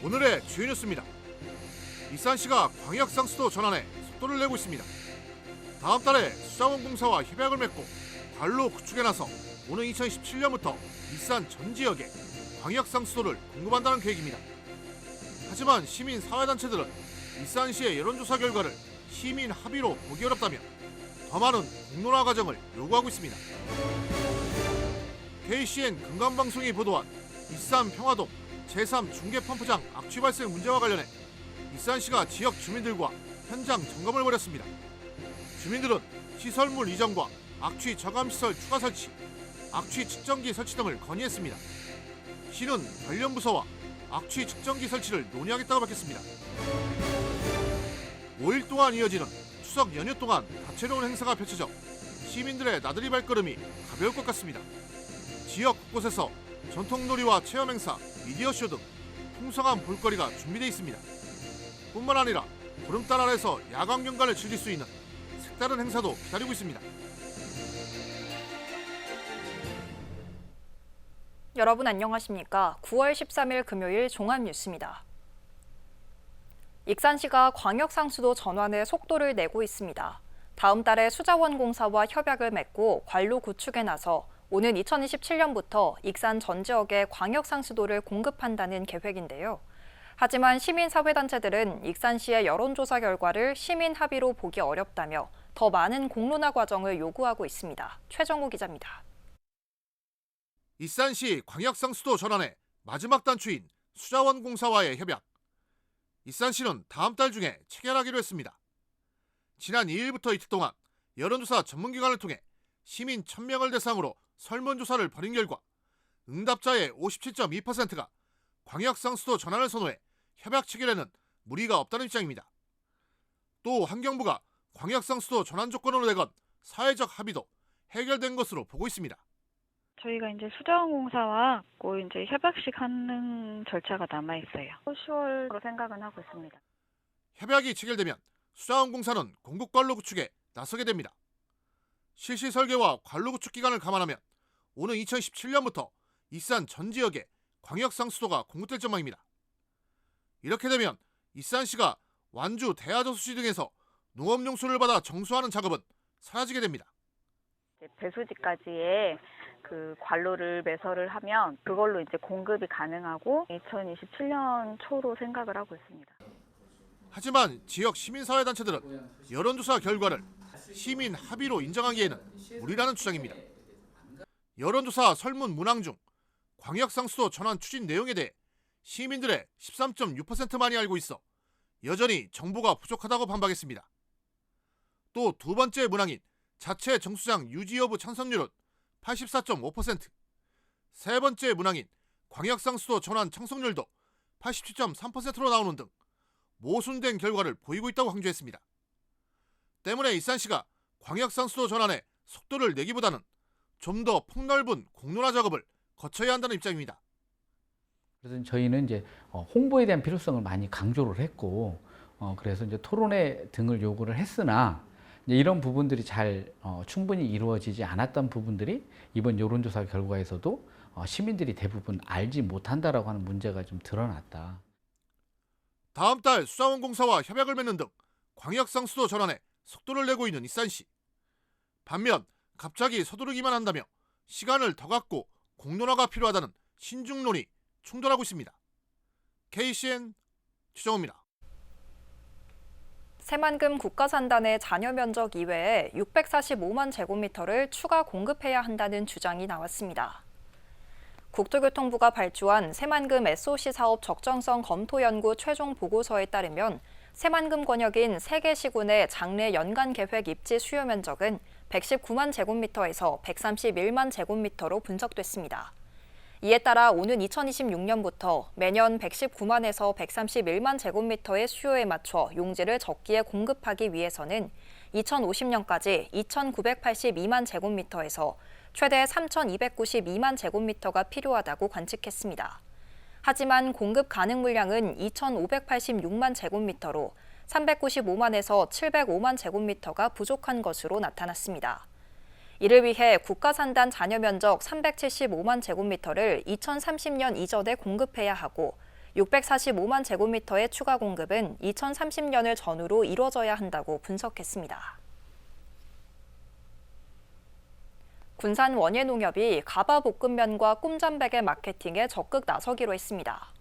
오늘의 주요 뉴스입니다. 일산시가 광역상수도 전환에 속도를 내고 있습니다. 다음 달에 수자원공사와 협약을 맺고 관로 구축에 나서 오는 2017년부터 일산 전 지역에 광역상수도를 공급한다는 계획입니다. 하지만 시민 사회단체들은 일산시의 여론조사 결과를 시민 합의로 보기 어렵다며 더 많은 공론화 과정을 요구하고 있습니다. KCN 금감방송이 보도한 일산 평화동 제3중계펌프장 악취 발생 문제와 관련해 일산시가 지역 주민들과 현장 점검을 벌였습니다. 주민들은 시설물 이전과 악취 저감시설 추가 설치, 악취 측정기 설치 등을 건의했습니다. 시는 관련 부서와 악취 측정기 설치를 논의하겠다고 밝혔습니다. 5일 동안 이어지는 추석 연휴 동안 다채로운 행사가 펼쳐져 시민들의 나들이 발걸음이 가벼울 것 같습니다. 지역 곳곳에서 전통놀이와 체험 행사, 미디어쇼 등 풍성한 볼거리가 준비되어 있습니다. 뿐만 아니라 보름달 아래서 야광 경관을 즐길 수 있는 색다른 행사도 기다리고 있습니다. 여러분 안녕하십니까? 9월 13일 금요일 종합뉴스입니다. 익산시가 광역상수도 전환에 속도를 내고 있습니다. 다음 달에 수자원공사와 협약을 맺고 관로 구축에 나서 오는 2027년부터 익산 전 지역에 광역상수도를 공급한다는 계획인데요. 하지만 시민사회단체들은 익산시의 여론조사 결과를 시민 합의로 보기 어렵다며 더 많은 공론화 과정을 요구하고 있습니다. 최정우 기자입니다. 일산시 광역상수도 전환의 마지막 단추인 수자원공사와의 협약. 일산시는 다음 달 중에 체결하기로 했습니다. 지난 2일부터 이틀 동안 여론조사 전문기관을 통해 시민 1000명을 대상으로 설문조사를 벌인 결과 응답자의 57.2%가 광역상수도 전환을 선호해 협약 체결에는 무리가 없다는 입장입니다. 또 환경부가 광역상수도 전환 조건으로 내건 사회적 합의도 해결된 것으로 보고 있습니다. 저희가 이제 수자원공사와 이제 협약식 하는 절차가 남아 있어요. 10월로 생각은 하고 있습니다. 협약이 체결되면 수자원공사는 공급관로 구축에 나서게 됩니다. 실시 설계와 관로 구축 기간을 감안하면 오는 2017년부터 일산 전 지역에 광역상수도가 공급될 전망입니다. 이렇게 되면 일산시가 완주, 대하저수시 등에서 농업용수를 받아 정수하는 작업은 사라지게 됩니다. 배수지까지의 그 관로를 매설을 하면 그걸로 이제 공급이 가능하고 2027년 초로 생각을 하고 있습니다. 하지만 지역 시민사회단체들은 여론조사 결과를 시민 합의로 인정하기에는 무리라는 주장입니다. 여론조사 설문 문항 중 광역상수도 전환 추진 내용에 대해 시민들의 13.6%만이 알고 있어 여전히 정보가 부족하다고 반박했습니다. 또 두 번째 문항인 자체 정수장 유지 여부 찬성률은 84.5%, 세 번째 문항인 광역상수도 전환 청성률도 87.3%로 나오는 등 모순된 결과를 보이고 있다고 강조했습니다. 때문에 일산시가 광역상수도 전환에 속도를 내기보다는 좀 더 폭넓은 공론화 작업을 거쳐야 한다는 입장입니다. 그래서 저희는 이제 홍보에 대한 필요성을 많이 강조를 했고, 그래서 이제 토론회 등을 요구를 했으나 이제 이런 부분들이 잘 충분히 이루어지지 않았던 부분들이 이번 여론조사 결과에서도 시민들이 대부분 알지 못한다라고 하는 문제가 좀 드러났다. 다음 달 수자원공사와 협약을 맺는 등 광역상수도 전환에 속도를 내고 있는 일산시. 반면 갑자기 서두르기만 한다며 시간을 더 갖고 공론화가 필요하다는 신중론이 충돌하고 있습니다. KCN 최정우입니다. 새만금 국가산단의 잔여 면적 이외에 645만 제곱미터를 추가 공급해야 한다는 주장이 나왔습니다. 국토교통부가 발주한 새만금 SOC 사업 적정성 검토 연구 최종 보고서에 따르면 새만금 권역인 3개 시군의 장래 연간 계획 입지 수요 면적은 119만 제곱미터에서 131만 제곱미터로 분석됐습니다. 이에 따라 오는 2026년부터 매년 119만에서 131만 제곱미터의 수요에 맞춰 용지를 적기에 공급하기 위해서는 2050년까지 2,982만 제곱미터에서 최대 3,292만 제곱미터가 필요하다고 관측했습니다. 하지만 공급 가능 물량은 2,586만 제곱미터로 395만에서 705만 제곱미터가 부족한 것으로 나타났습니다. 이를 위해 국가산단 잔여 면적 375만 제곱미터를 2030년 이전에 공급해야 하고 645만 제곱미터의 추가 공급은 2030년을 전후로 이뤄져야 한다고 분석했습니다. 군산 원예농협이 가바볶음면과 꼼잠베개 마케팅에 적극 나서기로 했습니다.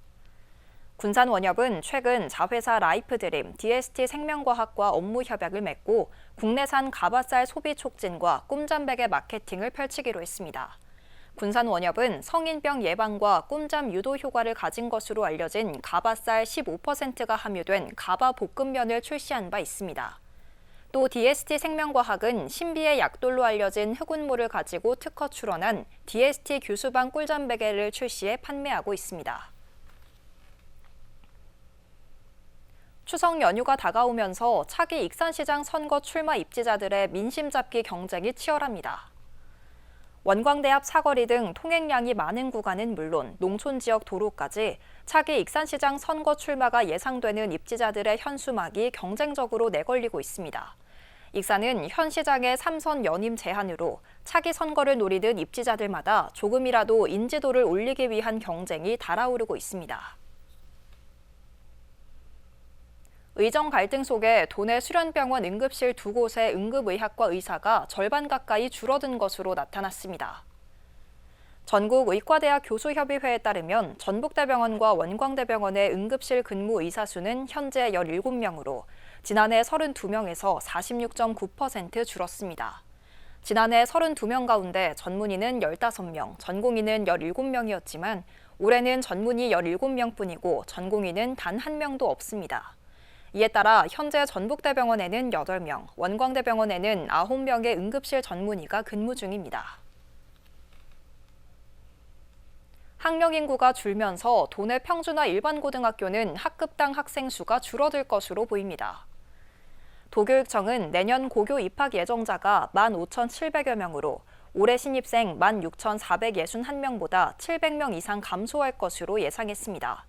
군산 원협은 최근 자회사 라이프드림, DST 생명과학과 업무 협약을 맺고 국내산 가바쌀 소비 촉진과 꼼잠베개 마케팅을 펼치기로 했습니다. 군산 원협은 성인병 예방과 꼼잠 유도 효과를 가진 것으로 알려진 가바쌀 15%가 함유된 가바 볶음면을 출시한 바 있습니다. 또 DST 생명과학은 신비의 약돌로 알려진 흑운모를 가지고 특허 출원한 DST 규수방 꿀잠베개를 출시해 판매하고 있습니다. 추석 연휴가 다가오면서 차기 익산시장 선거 출마 입지자들의 민심 잡기 경쟁이 치열합니다. 원광대 앞 사거리 등 통행량이 많은 구간은 물론 농촌 지역 도로까지 차기 익산시장 선거 출마가 예상되는 입지자들의 현수막이 경쟁적으로 내걸리고 있습니다. 익산은 현 시장의 3선 연임 제한으로 차기 선거를 노리는 입지자들마다 조금이라도 인지도를 올리기 위한 경쟁이 달아오르고 있습니다. 의정 갈등 속에 도내 수련병원 응급실 2곳의 응급의학과 의사가 절반 가까이 줄어든 것으로 나타났습니다. 전국의과대학 교수협의회에 따르면 전북대병원과 원광대병원의 응급실 근무 의사 수는 현재 17명으로 지난해 32명에서 46.9% 줄었습니다. 지난해 32명 가운데 전문의는 15명, 전공의는 17명이었지만 올해는 전문의 17명뿐이고 전공의는 단 1명도 없습니다. 이에 따라 현재 전북대병원에는 8명, 원광대병원에는 9명의 응급실 전문의가 근무 중입니다. 학령 인구가 줄면서 도내 평준화 일반 고등학교는 학급당 학생 수가 줄어들 것으로 보입니다. 도교육청은 내년 고교 입학 예정자가 15,700여 명으로 올해 신입생 16,461명보다 700명 이상 감소할 것으로 예상했습니다.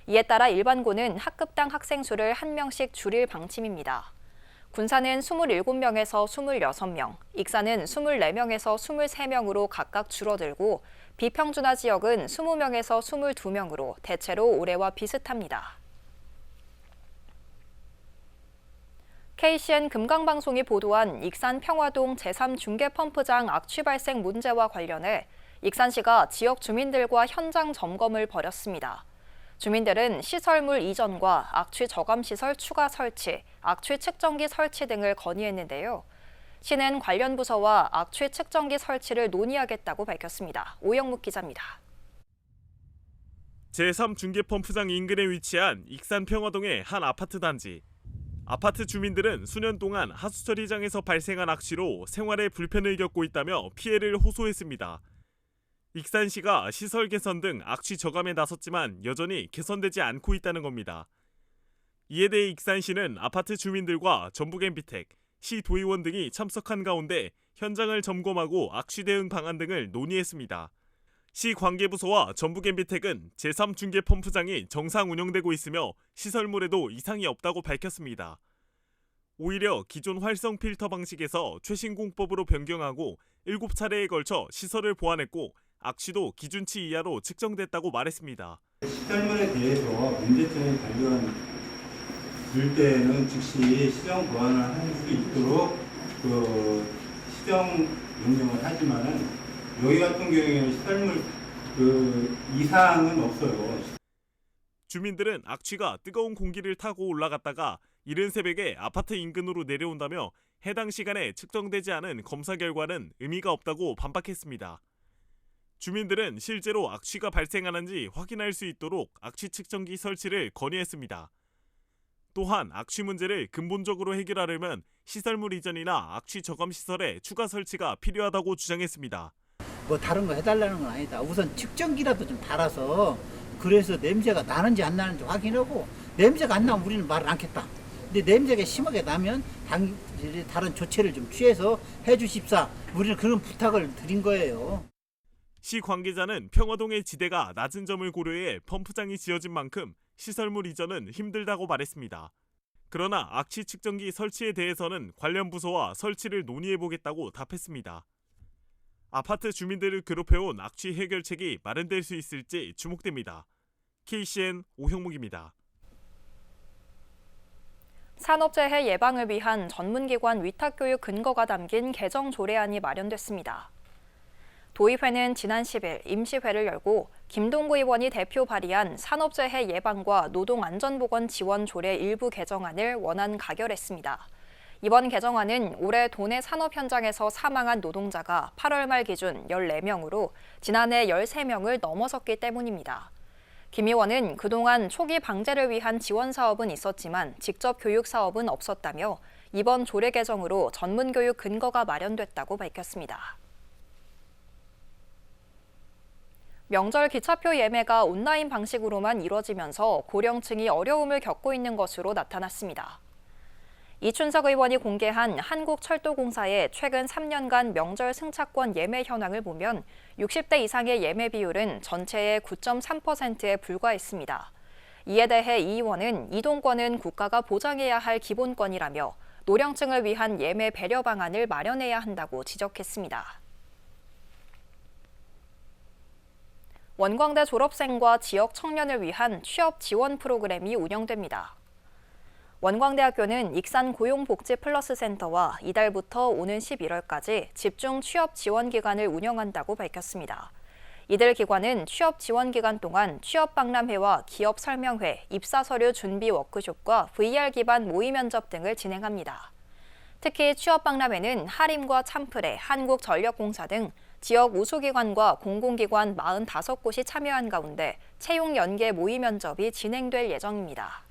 이에 따라 일반고는 학급당 학생 수를 1명씩 줄일 방침입니다. 군산은 27명에서 26명, 익산은 24명에서 23명으로 각각 줄어들고 비평준화 지역은 20명에서 22명으로 대체로 올해와 비슷합니다. KCN 금강방송이 보도한 익산 평화동 제3중계펌프장 악취 발생 문제와 관련해 익산시가 지역 주민들과 현장 점검을 벌였습니다. 주민들은 시설물 이전과 악취 저감 시설 추가 설치, 악취 측정기 설치 등을 건의했는데요. 시는 관련 부서와 악취 측정기 설치를 논의하겠다고 밝혔습니다. 오영묵 기자입니다. 제3중계펌프장 인근에 위치한 익산 평화동의 한 아파트 단지. 아파트 주민들은 수년 동안 하수처리장에서 발생한 악취로 생활에 불편을 겪고 있다며 피해를 호소했습니다. 익산시가 시설 개선 등 악취 저감에 나섰지만 여전히 개선되지 않고 있다는 겁니다. 이에 대해 익산시는 아파트 주민들과 전북엠비텍, 시 도의원 등이 참석한 가운데 현장을 점검하고 악취 대응 방안 등을 논의했습니다. 시 관계부서와 전북엠비텍은 제3중계펌프장이 정상 운영되고 있으며 시설물에도 이상이 없다고 밝혔습니다. 오히려 기존 활성 필터 방식에서 최신 공법으로 변경하고 7차례에 걸쳐 시설을 보완했고 악취도 기준치 이하로 측정됐다고 말했습니다. 시설물에 대해서 문제점이 발견될 때는 즉시 시정 보완을 할 수 있도록 시정 명령을 하지만은 여기 같은 경우에는 시설물 이상은 없어요. 주민들은 악취가 뜨거운 공기를 타고 올라갔다가 이른 새벽에 아파트 인근으로 내려온다며 해당 시간에 측정되지 않은 검사 결과는 의미가 없다고 반박했습니다. 주민들은 실제로 악취가 발생하는지 확인할 수 있도록 악취 측정기 설치를 건의했습니다. 또한 악취 문제를 근본적으로 해결하려면 시설물 이전이나 악취 저감 시설의 추가 설치가 필요하다고 주장했습니다. 뭐 다른 거 해달라는 건 아니다. 우선 측정기라도 좀 달아서 그래서 냄새가 나는지 안 나는지 확인하고 냄새가 안 나면 우리는 말을 않겠다. 근데 냄새가 심하게 나면 다른 조치를 좀 취해서 해주십사. 우리는 그런 부탁을 드린 거예요. 시 관계자는 평화동의 지대가 낮은 점을 고려해 펌프장이 지어진 만큼 시설물 이전은 힘들다고 말했습니다. 그러나 악취 측정기 설치에 대해서는 관련 부서와 설치를 논의해보겠다고 답했습니다. 아파트 주민들을 괴롭혀온 악취 해결책이 마련될 수 있을지 주목됩니다. KCN 오형묵입니다. 산업재해 예방을 위한 전문기관 위탁교육 근거가 담긴 개정 조례안이 마련됐습니다. 도의회는 지난 10일 임시회를 열고 김동구 의원이 대표 발의한 산업재해 예방과 노동안전보건 지원 조례 일부 개정안을 원안 가결했습니다. 이번 개정안은 올해 도내 산업 현장에서 사망한 노동자가 8월 말 기준 14명으로 지난해 13명을 넘어섰기 때문입니다. 김 의원은 그동안 초기 방제를 위한 지원 사업은 있었지만 직접 교육 사업은 없었다며 이번 조례 개정으로 전문교육 근거가 마련됐다고 밝혔습니다. 명절 기차표 예매가 온라인 방식으로만 이뤄지면서 고령층이 어려움을 겪고 있는 것으로 나타났습니다. 이춘석 의원이 공개한 한국철도공사의 최근 3년간 명절 승차권 예매 현황을 보면 60대 이상의 예매 비율은 전체의 9.3%에 불과했습니다. 이에 대해 이 의원은 이동권은 국가가 보장해야 할 기본권이라며 노령층을 위한 예매 배려 방안을 마련해야 한다고 지적했습니다. 원광대 졸업생과 지역 청년을 위한 취업 지원 프로그램이 운영됩니다. 원광대학교는 익산 고용복지 플러스 센터와 이달부터 오는 11월까지 집중 취업 지원 기간을 운영한다고 밝혔습니다. 이들 기관은 취업 지원 기간 동안 취업 박람회와 기업 설명회, 입사 서류 준비 워크숍과 VR 기반 모의 면접 등을 진행합니다. 특히 취업 박람회는 하림과 참프레, 한국전력공사 등 지역 우수기관과 공공기관 45곳이 참여한 가운데 채용 연계 모의 면접이 진행될 예정입니다.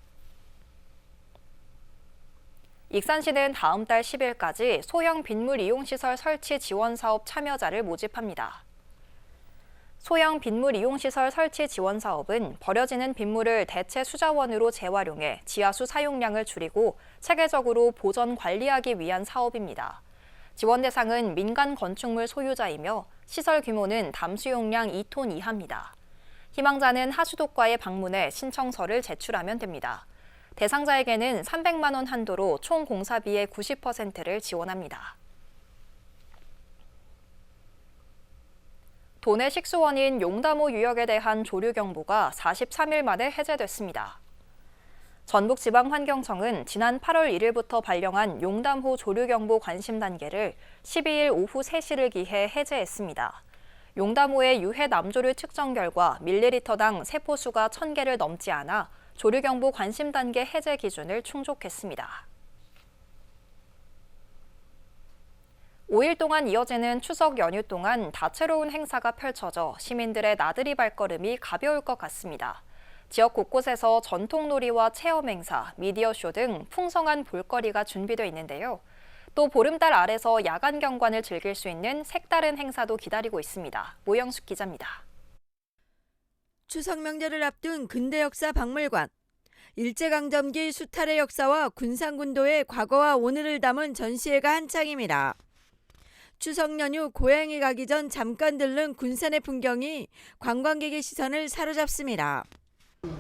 익산시는 다음 달 10일까지 소형 빗물 이용시설 설치 지원 사업 참여자를 모집합니다. 소형 빗물 이용시설 설치 지원 사업은 버려지는 빗물을 대체 수자원으로 재활용해 지하수 사용량을 줄이고 체계적으로 보전 관리하기 위한 사업입니다. 지원 대상은 민간 건축물 소유자이며 시설 규모는 담수용량 2톤 이하입니다. 희망자는 하수도과에 방문해 신청서를 제출하면 됩니다. 대상자에게는 300만 원 한도로 총 공사비의 90%를 지원합니다. 도내 식수원인 용담호 유역에 대한 조류 경보가 43일 만에 해제됐습니다. 전북지방환경청은 지난 8월 1일부터 발령한 용담호 조류경보 관심 단계를 12일 오후 3시를 기해 해제했습니다. 용담호의 유해 남조류 측정 결과 밀리리터당 세포수가 1000개를 넘지 않아 조류경보 관심 단계 해제 기준을 충족했습니다. 5일 동안 이어지는 추석 연휴 동안 다채로운 행사가 펼쳐져 시민들의 나들이 발걸음이 가벼울 것 같습니다. 지역 곳곳에서 전통놀이와 체험 행사, 미디어쇼 등 풍성한 볼거리가 준비되어 있는데요. 또 보름달 아래서 야간 경관을 즐길 수 있는 색다른 행사도 기다리고 있습니다. 모영숙 기자입니다. 추석 명절을 앞둔 근대역사 박물관. 일제강점기 수탈의 역사와 군산군도의 과거와 오늘을 담은 전시회가 한창입니다. 추석 연휴 고향에 가기 전 잠깐 들른 군산의 풍경이 관광객의 시선을 사로잡습니다.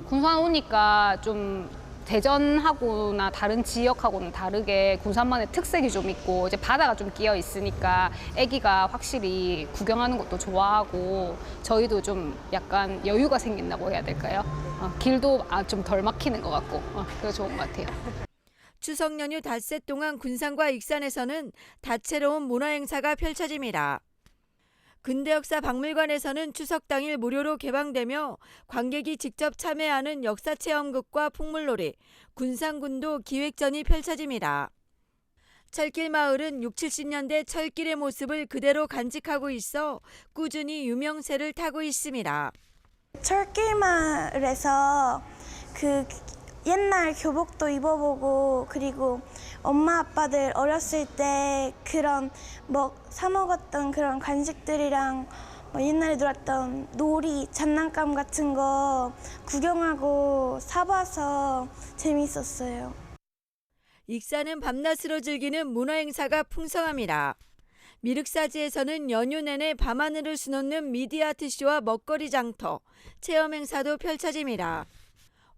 군산 오니까 좀 대전하고나 다른 지역하고는 다르게 군산만의 특색이 좀 있고 이제 바다가 좀 끼어 있으니까 애기가 확실히 구경하는 것도 좋아하고 저희도 좀 약간 여유가 생긴다고 해야 될까요? 길도 좀 덜 막히는 것 같고 그래서 좋은 것 같아요. 추석 연휴 닷새 동안 군산과 익산에서는 다채로운 문화행사가 펼쳐집니다. 근대역사 박물관에서는 추석 당일 무료로 개방되며 관객이 직접 참여하는 역사체험극과 풍물놀이, 군산군도 기획전이 펼쳐집니다. 철길마을은 60, 70년대 철길의 모습을 그대로 간직하고 있어 꾸준히 유명세를 타고 있습니다. 철길마을에서 옛날 교복도 입어보고 그리고 엄마 아빠들 어렸을 때 그런 사 먹었던 그런 간식들이랑 옛날에 놀았던 놀이, 장난감 같은 거 구경하고 사봐서 재밌었어요. 익산은 밤낮으로 즐기는 문화행사가 풍성합니다. 미륵사지에서는 연휴 내내 밤하늘을 수놓는 미디아트쇼와 먹거리 장터, 체험 행사도 펼쳐집니다.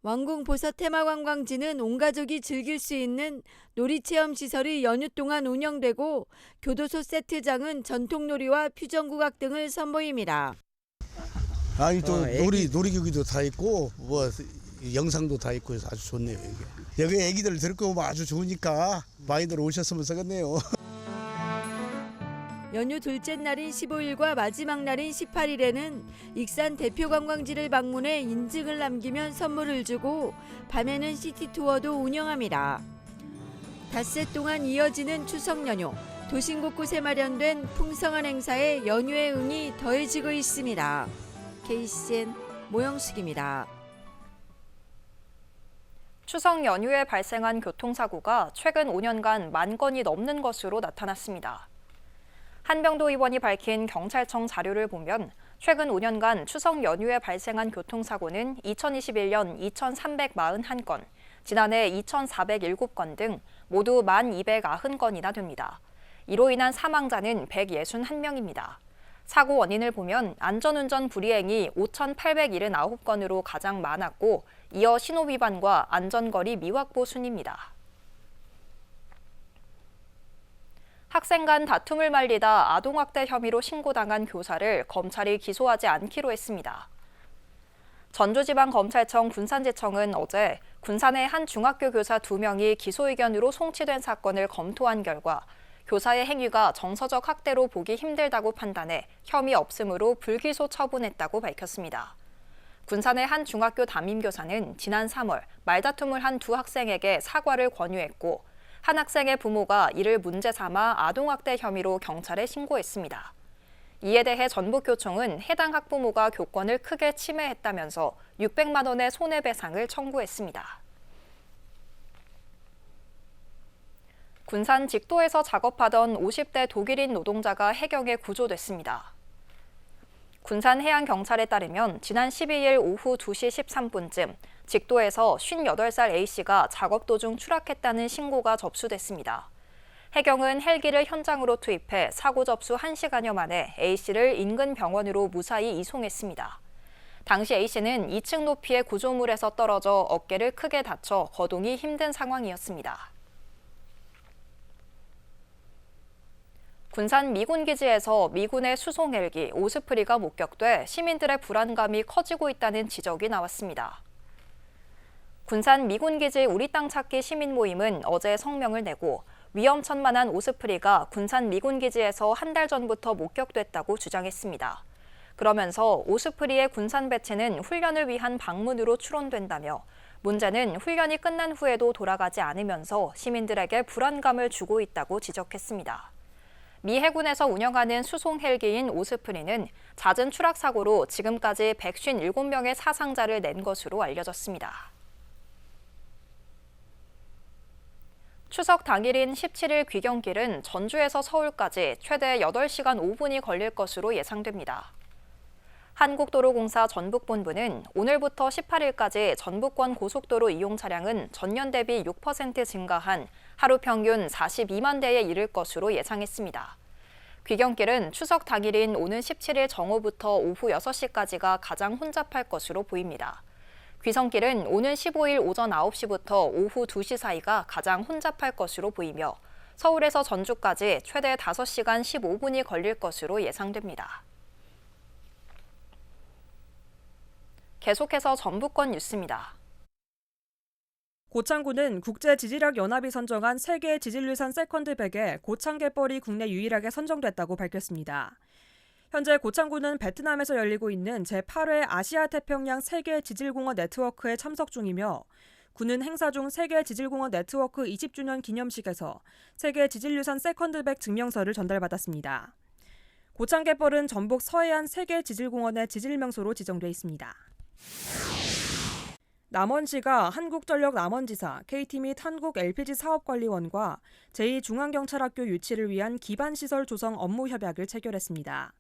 왕궁보서 테마관광지는 온 가족이 즐길 수 있는 놀이체험시설이 연휴 동안 운영되고 교도소 세트장은 전통놀이와 퓨전국악 등을 선보입니다. 아니 또 놀이기구도 다 있고 뭐 영상도 다 있고 해서 아주 좋네요 여기 애기들 데리고 오면 아주 좋으니까 많이들 오셨으면 좋겠네요. 연휴 둘째 날인 15일과 마지막 날인 18일에는 익산 대표 관광지를 방문해 인증을 남기면 선물을 주고 밤에는 시티투어도 운영합니다. 닷새 동안 이어지는 추석 연휴, 도심 곳곳에 마련된 풍성한 행사에 연휴의 응이 더해지고 있습니다. KCN 모영숙입니다. 추석 연휴에 발생한 교통사고가 최근 5년간 10,000건이 넘는 것으로 나타났습니다. 한병도 의원이 밝힌 경찰청 자료를 보면 최근 5년간 추석 연휴에 발생한 교통사고는 2021년 2,341건, 지난해 2,407건 등 모두 1,290건이나 됩니다. 이로 인한 사망자는 161명입니다. 사고 원인을 보면 안전운전 불이행이 5,879건으로 가장 많았고, 이어 신호위반과 안전거리 미확보 순입니다. 학생 간 다툼을 말리다 아동학대 혐의로 신고당한 교사를 검찰이 기소하지 않기로 했습니다. 전주지방검찰청 군산지청은 어제 군산의 한 중학교 교사 2명이 기소 의견으로 송치된 사건을 검토한 결과 교사의 행위가 정서적 학대로 보기 힘들다고 판단해 혐의 없음으로 불기소 처분했다고 밝혔습니다. 군산의 한 중학교 담임교사는 지난 3월 말다툼을 한 2 학생에게 사과를 권유했고, 한 학생의 부모가 이를 문제 삼아 아동학대 혐의로 경찰에 신고했습니다. 이에 대해 전북교총은 해당 학부모가 교권을 크게 침해했다면서 600만 원의 손해배상을 청구했습니다. 군산 직도에서 작업하던 50대 독일인 노동자가 해경에 구조됐습니다. 군산해양경찰에 따르면 지난 12일 오후 2시 13분쯤 직도에서 58살 A씨가 작업 도중 추락했다는 신고가 접수됐습니다. 해경은 헬기를 현장으로 투입해 사고 접수 1시간여 만에 A씨를 인근 병원으로 무사히 이송했습니다. 당시 A씨는 2층 높이의 구조물에서 떨어져 어깨를 크게 다쳐 거동이 힘든 상황이었습니다. 군산 미군기지에서 미군의 수송 헬기 오스프리가 목격돼 시민들의 불안감이 커지고 있다는 지적이 나왔습니다. 군산 미군기지 우리 땅 찾기 시민 모임은 어제 성명을 내고 위험천만한 오스프리가 군산 미군기지에서 한 달 전부터 목격됐다고 주장했습니다. 그러면서 오스프리의 군산 배치는 훈련을 위한 방문으로 추론된다며 문제는 훈련이 끝난 후에도 돌아가지 않으면서 시민들에게 불안감을 주고 있다고 지적했습니다. 미 해군에서 운영하는 수송 헬기인 오스프리는 잦은 추락 사고로 지금까지 157명의 사상자를 낸 것으로 알려졌습니다. 추석 당일인 17일 귀경길은 전주에서 서울까지 최대 8시간 5분이 걸릴 것으로 예상됩니다. 한국도로공사 전북본부는 오늘부터 18일까지 전북권 고속도로 이용 차량은 전년 대비 6% 증가한 하루 평균 42만 대에 이를 것으로 예상했습니다. 귀경길은 추석 당일인 오는 17일 정오부터 오후 6시까지가 가장 혼잡할 것으로 보입니다. 귀성길은 오는 15일 오전 9시부터 오후 2시 사이가 가장 혼잡할 것으로 보이며 서울에서 전주까지 최대 5시간 15분이 걸릴 것으로 예상됩니다. 계속해서 전북권 뉴스입니다. 고창군은 국제지질학연합이 선정한 세계 지질유산 세컨드 100에 고창갯벌이 국내 유일하게 선정됐다고 밝혔습니다. 현재 고창군은 베트남에서 열리고 있는 제8회 아시아태평양 세계지질공원 네트워크에 참석 중이며 군은 행사 중 세계지질공원 네트워크 20주년 기념식에서 세계지질유산 세컨드 100 증명서를 전달받았습니다. 고창갯벌은 전북 서해안 세계지질공원의 지질명소로 지정돼 있습니다. 남원시가 한국전력 남원지사, KT 및 한국LPG사업관리원과 제2중앙경찰학교 유치를 위한 기반시설 조성 업무 협약을 체결했습니다.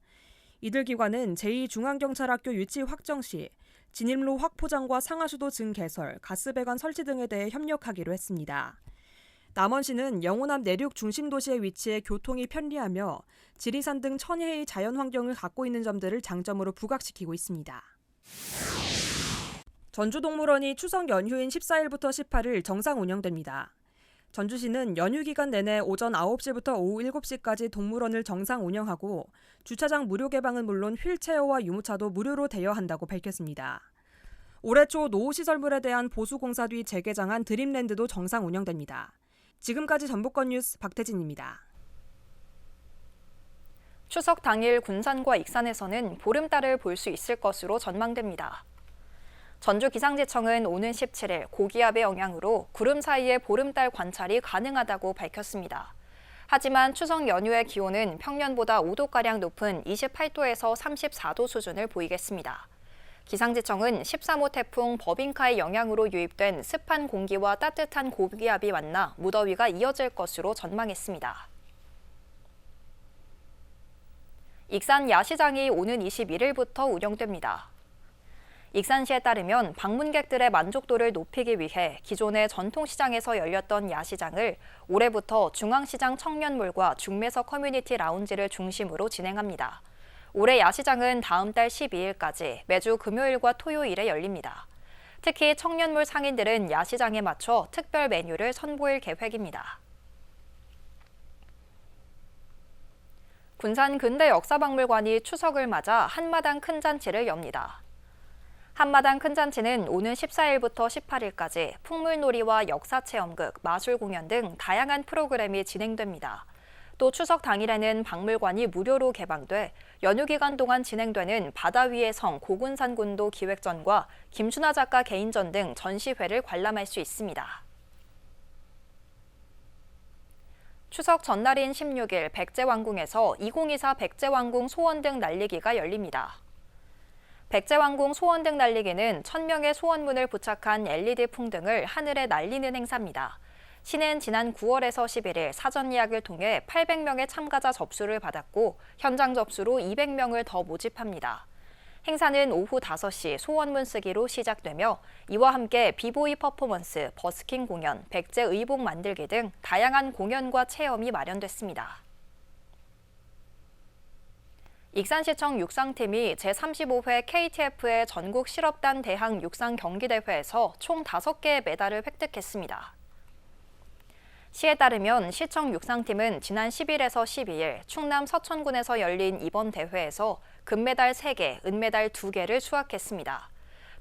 이들 기관은 제2중앙경찰학교 유치 확정 시 진입로 확포장과 상하수도 증개설, 가스배관 설치 등에 대해 협력하기로 했습니다. 남원시는 영호남 내륙 중심도시에 위치해 교통이 편리하며 지리산 등 천혜의 자연환경을 갖고 있는 점들을 장점으로 부각시키고 있습니다. 전주동물원이 추석 연휴인 14일부터 18일 정상 운영됩니다. 전주시는 연휴 기간 내내 오전 9시부터 오후 7시까지 동물원을 정상 운영하고 주차장 무료 개방은 물론 휠체어와 유모차도 무료로 대여한다고 밝혔습니다. 올해 초 노후시설물에 대한 보수공사 뒤 재개장한 드림랜드도 정상 운영됩니다. 지금까지 전북권 뉴스 박태진입니다. 추석 당일 군산과 익산에서는 보름달을 볼 수 있을 것으로 전망됩니다. 전주기상지청은 오는 17일 고기압의 영향으로 구름 사이에 보름달 관찰이 가능하다고 밝혔습니다. 하지만 추석 연휴의 기온은 평년보다 5도가량 높은 28도에서 34도 수준을 보이겠습니다. 기상지청은 13호 태풍 버빙카의 영향으로 유입된 습한 공기와 따뜻한 고기압이 만나 무더위가 이어질 것으로 전망했습니다. 익산 야시장이 오는 21일부터 운영됩니다. 익산시에 따르면 방문객들의 만족도를 높이기 위해 기존의 전통시장에서 열렸던 야시장을 올해부터 중앙시장 청년몰과 중매서 커뮤니티 라운지를 중심으로 진행합니다. 올해 야시장은 다음 달 12일까지 매주 금요일과 토요일에 열립니다. 특히 청년몰 상인들은 야시장에 맞춰 특별 메뉴를 선보일 계획입니다. 군산 근대역사박물관이 추석을 맞아 한마당 큰 잔치를 엽니다. 한마당 큰 잔치는 오는 14일부터 18일까지 풍물놀이와 역사체험극, 마술 공연 등 다양한 프로그램이 진행됩니다. 또 추석 당일에는 박물관이 무료로 개방돼 연휴 기간 동안 진행되는 바다 위의 성 고군산군도 기획전과 김춘하 작가 개인전 등 전시회를 관람할 수 있습니다. 추석 전날인 16일 백제왕궁에서 2024 백제왕궁 소원등 날리기가 열립니다. 백제왕궁 소원등 날리기는 1000명의 소원문을 부착한 LED 풍등을 하늘에 날리는 행사입니다. 시는 지난 9월에서 11일 사전 예약을 통해 800명의 참가자 접수를 받았고 현장 접수로 200명을 더 모집합니다. 행사는 오후 5시 소원문 쓰기로 시작되며 이와 함께 비보이 퍼포먼스, 버스킹 공연, 백제 의복 만들기 등 다양한 공연과 체험이 마련됐습니다. 익산시청 육상팀이 제35회 KTF의 전국 실업단 대항 육상 경기대회에서 총 5개의 메달을 획득했습니다. 시에 따르면 시청 육상팀은 지난 10일에서 12일 충남 서천군에서 열린 이번 대회에서 금메달 3개, 은메달 2개를 수확했습니다.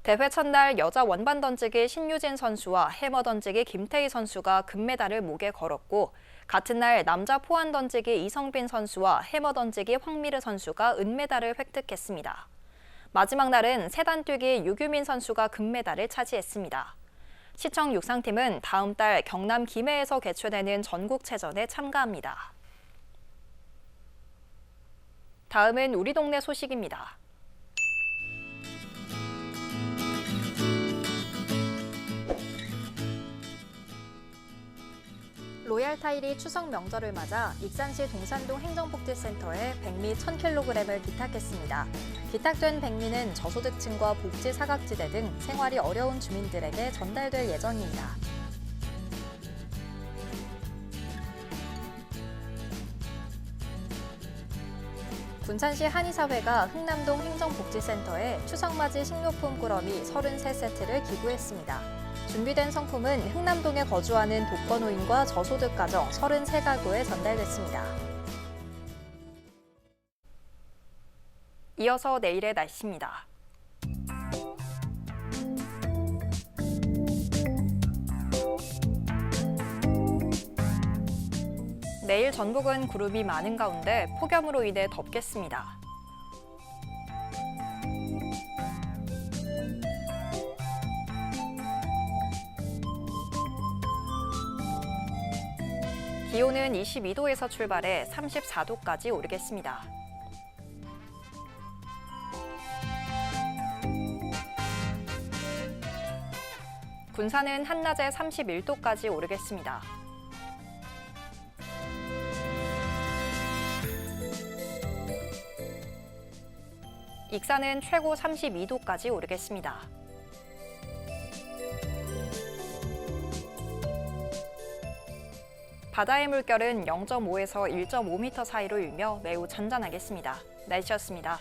대회 첫날 여자 원반 던지기 신유진 선수와 해머 던지기 김태희 선수가 금메달을 목에 걸었고 같은 날 남자 포환 던지기 이성빈 선수와 해머 던지기 황미르 선수가 은메달을 획득했습니다. 마지막 날은 세단 뛰기 유규민 선수가 금메달을 차지했습니다. 시청 육상팀은 다음 달 경남 김해에서 개최되는 전국체전에 참가합니다. 다음은 우리 동네 소식입니다. 로얄타일이 추석 명절을 맞아 익산시 동산동 행정복지센터에 백미 1000kg을 기탁했습니다. 기탁된 백미는 저소득층과 복지 사각지대 등 생활이 어려운 주민들에게 전달될 예정입니다. 군산시 한의사회가 흥남동 행정복지센터에 추석맞이 식료품 꾸러미 33세트를 기부했습니다. 준비된 상품은 흥남동에 거주하는 독거노인과 저소득 가정 33가구에 전달됐습니다. 이어서 내일의 날씨입니다. 내일 전북은 구름이 많은 가운데 폭염으로 인해 덥겠습니다. 기온은 22도에서 출발해 34도까지 오르겠습니다. 군산은 한낮에 31도까지 오르겠습니다. 익산은 최고 32도까지 오르겠습니다. 바다의 물결은 0.5에서 1.5m 사이로 일며 매우 잔잔하겠습니다. 날씨였습니다.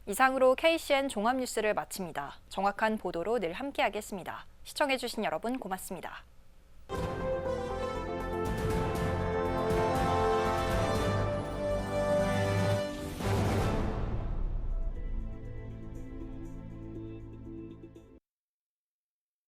이상으로 KCN 종합뉴스를 마칩니다. 정확한 보도로 늘 함께하겠습니다. 시청해주신 여러분 고맙습니다.